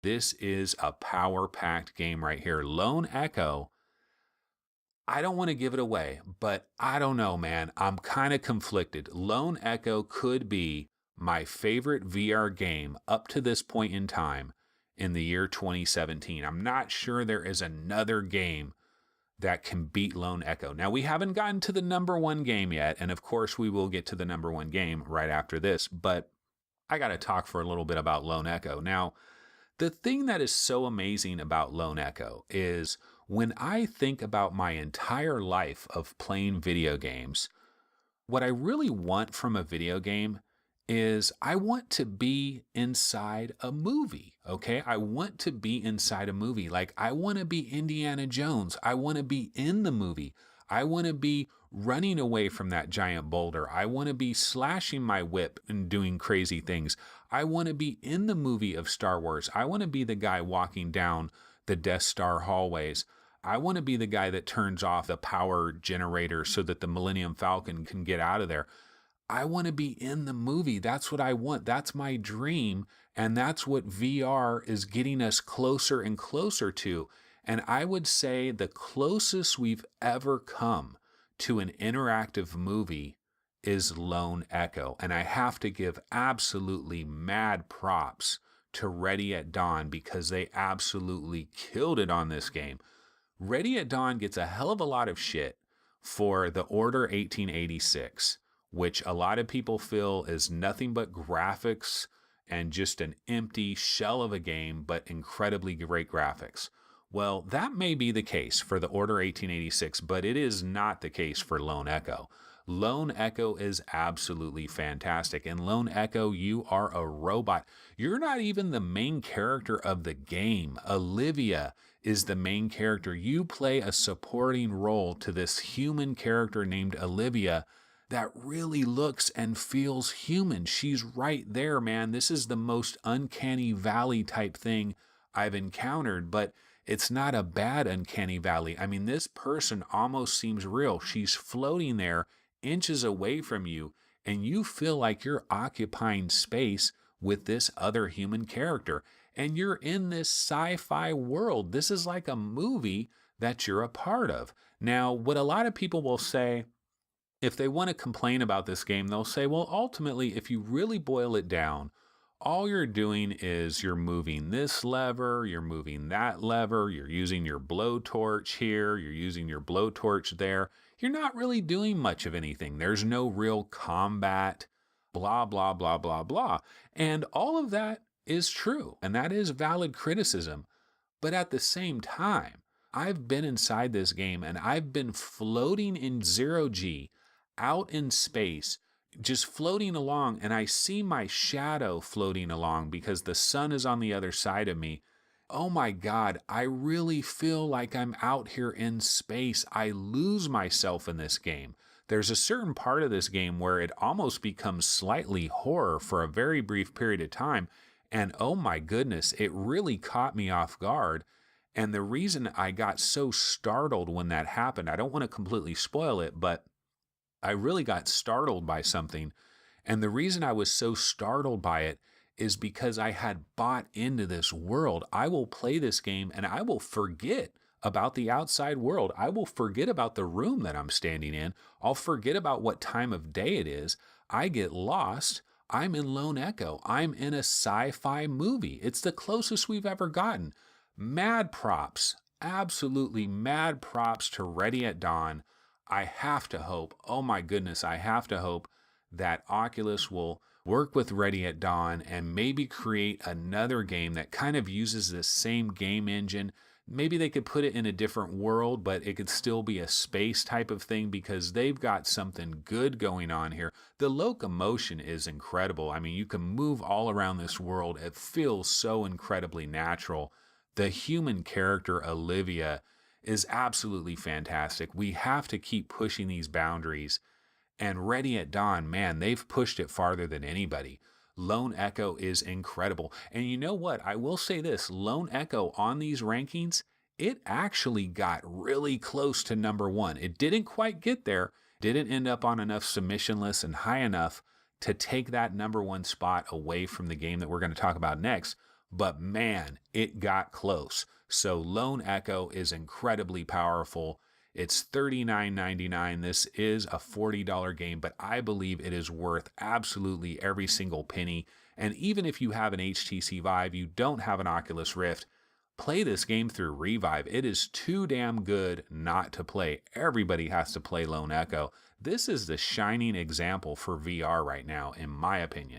This is a power-packed game right here. Lone Echo, I don't want to give it away, but I don't know, man. I'm kind of conflicted. Lone Echo could be my favorite VR game up to this point in time in the year 2017. I'm not sure there is another game that can beat Lone Echo. Now, we haven't gotten to the number one game yet, and of course, we will get to the number one game right after this, but I got to talk for a little bit about Lone Echo. Now, the thing that is so amazing about Lone Echo is when I think about my entire life of playing video games, what I really want from a video game is I want to be inside a movie, okay? I want to be inside a movie. Like, I want to be Indiana Jones. I want to be in the movie. I want to be running away from that giant boulder. I want to be slashing my whip and doing crazy things. I want to be in the movie of Star Wars. I want to be the guy walking down the Death Star hallways. I want to be the guy that turns off the power generator so that the Millennium Falcon can get out of there. I want to be in the movie. That's what I want. That's my dream. And that's what VR is getting us closer and closer to. And I would say the closest we've ever come to an interactive movie is Lone Echo. And I have to give absolutely mad props to Ready at Dawn because they absolutely killed it on this game. Ready at Dawn gets a hell of a lot of shit for the Order 1886, which a lot of people feel is nothing but graphics and just an empty shell of a game, but incredibly great graphics. Well, that may be the case for the Order 1886, but it is not the case for Lone Echo. Lone Echo is absolutely fantastic. In Lone Echo, you are a robot. You're not even the main character of the game. Olivia is the main character. You play a supporting role to this human character named Olivia that really looks and feels human. She's right there, man. This is the most uncanny valley type thing I've encountered, but it's not a bad uncanny valley. I mean, this person almost seems real. She's floating there inches away from you, and you feel like you're occupying space with this other human character. And you're in this sci-fi world. This is like a movie that you're a part of. Now, what a lot of people will say, if they want to complain about this game, they'll say, well, ultimately, if you really boil it down, all you're doing is you're moving this lever, you're moving that lever, you're using your blowtorch here, you're using your blowtorch there. You're not really doing much of anything. There's no real combat, blah, blah, blah, blah, blah. And all of that is true, and that is valid criticism. But at the same time, I've been inside this game, and I've been floating in zero-G, out in space, just floating along, and I see my shadow floating along because the sun is on the other side of me. Oh my God, I really feel like I'm out here in space. I lose myself in this game. There's a certain part of this game where it almost becomes slightly horror for a very brief period of time, and oh my goodness, it really caught me off guard. And the reason I got so startled when that happened, I don't want to completely spoil it, but I really got startled by something. And the reason I was so startled by it is because I had bought into this world. I will play this game and I will forget about the outside world. I will forget about the room that I'm standing in. I'll forget about what time of day it is. I get lost. I'm in Lone Echo. I'm in a sci-fi movie. It's the closest we've ever gotten. Mad props, absolutely mad props to Ready at Dawn. I have to hope, oh my goodness, I have to hope that Oculus will work with Ready at Dawn and maybe create another game that kind of uses this same game engine. Maybe they could put it in a different world, but it could still be a space type of thing because they've got something good going on here. The locomotion is incredible. I mean, you can move all around this world. It feels so incredibly natural. The human character, Olivia, is absolutely fantastic. We have to keep pushing these boundaries. And Ready at Dawn, man, they've pushed it farther than anybody. Lone Echo is incredible. And you know what? I will say this, Lone Echo on these rankings, it actually got really close to number one. It didn't quite get there, didn't end up on enough submission lists and high enough to take that number one spot away from the game that we're going to talk about next. but man, it got close. So Lone Echo is incredibly powerful. It's $39.99. This is a $40 game, but I believe it is worth absolutely every single penny. And even if you have an HTC Vive, you don't have an Oculus Rift, play this game through Revive. It is too damn good not to play. Everybody has to play Lone Echo. This is the shining example for VR right now, in my opinion.